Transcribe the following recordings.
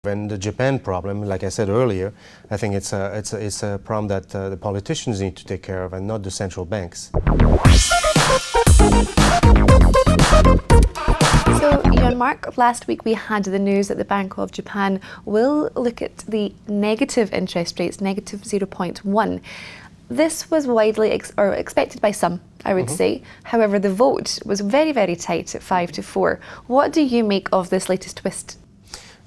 And the Japan problem, like I said earlier, I think it's a problem that the politicians need to take care of and not the central banks. So, Ion-Marc, last week we had the news that the Bank of Japan will look at the negative interest rates, negative 0.1. This was widely expected by some, I would say. However, the vote was very, very tight at 5-4. What do you make of this latest twist?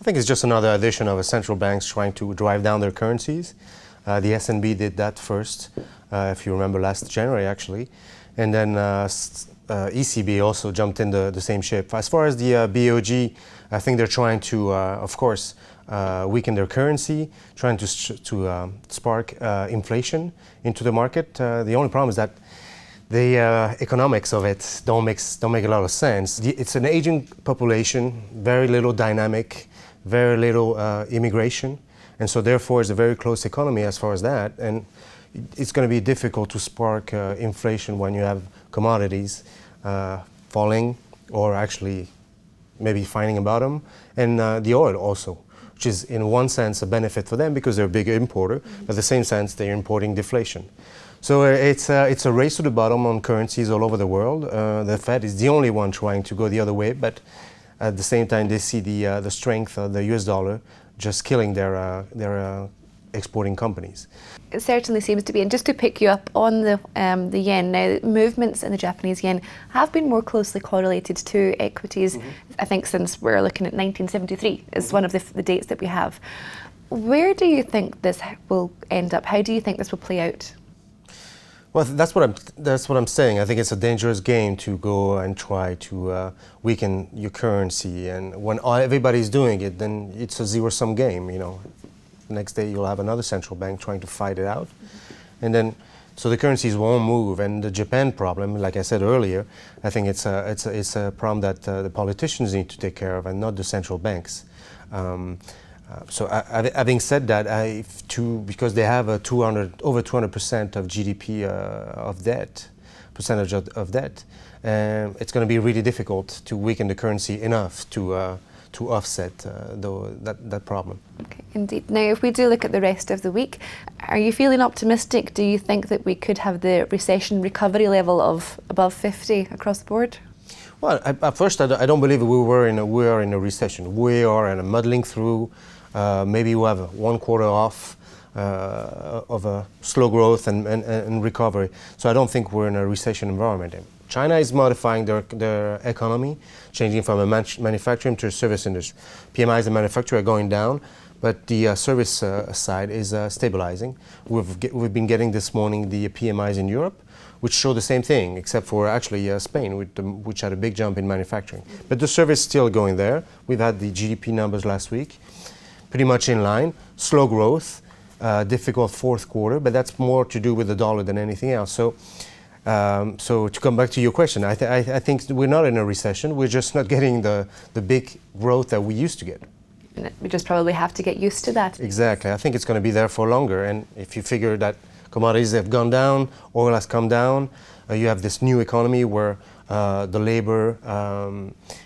I think it's just another addition of central banks trying to drive down their currencies. The SNB did that first, if you remember, last January actually. And then ECB also jumped in the same ship. As far as the BOJ, I think they're trying to, of course, weaken their currency, trying to spark inflation into the market. The only problem is that the economics of it don't make a lot of sense. It's an aging population, very little dynamic, very little immigration, and so therefore it's a very close economy as far as that, and it's going to be difficult to spark inflation when you have commodities falling or actually maybe finding a bottom, and the oil also, which is in one sense a benefit for them because they're a big importer, but at the same sense they're importing deflation. So it's a race to the bottom on currencies all over the world. The Fed is the only one trying to go the other way, but at the same time they see the strength of the US dollar just killing their exporting companies. It certainly seems to be, and just to pick you up on the yen, now movements in the Japanese yen have been more closely correlated to equities, I think since we're looking at 1973 is one of the dates that we have. Where do you think this will end up? How do you think this will play out? Well, that's what I'm saying. I think it's a dangerous game to go and try to weaken your currency, and when everybody's doing it, then it's a zero-sum game. You know, the next day you'll have another central bank trying to fight it out, and then so the currencies won't move. And the Japan problem, like I said earlier, I think it's a problem that the politicians need to take care of and not the central banks. So having said that, because they have over 200% of GDP percentage of debt, it's going to be really difficult to weaken the currency enough to offset that problem. Okay, indeed. Now, if we do look at the rest of the week, are you feeling optimistic? Do you think that we could have the recession recovery level of above 50 across the board? Well, at first, I don't believe we are in a recession. We are in a muddling through. Maybe we'll have 1 quarter off of a slow growth and recovery. So I don't think we're in a recession environment. China is modifying their economy, changing from a manufacturing to a service industry. PMIs and manufacturing are going down, but the service side is stabilizing. We've been getting this morning the PMIs in Europe, which show the same thing, except for actually Spain, which had a big jump in manufacturing. But the service is still going there. We've had the GDP numbers last week, pretty much in line, slow growth, difficult fourth quarter, but that's more to do with the dollar than anything else. So to come back to your question, I think we're not in a recession. We're just not getting the big growth that we used to get. We just probably have to get used to that. Exactly. I think it's going to be there for longer. And if you figure that commodities have gone down, oil has come down, you have this new economy where the labor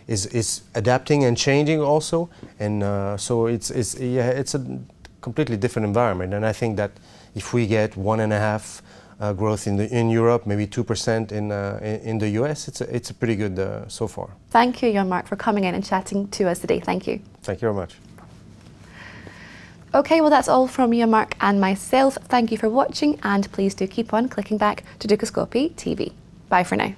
is adapting and changing also, and so it's a completely different environment. And I think that if we get 1.5% growth in Europe, maybe 2% in the US, it's a pretty good so far. Thank you, Ion-Marc, for coming in and chatting to us today. Thank you. Thank you very much. Okay, well that's all from Ion-Marc and myself. Thank you for watching, and please do keep on clicking back to Dukascopy TV. Bye for now.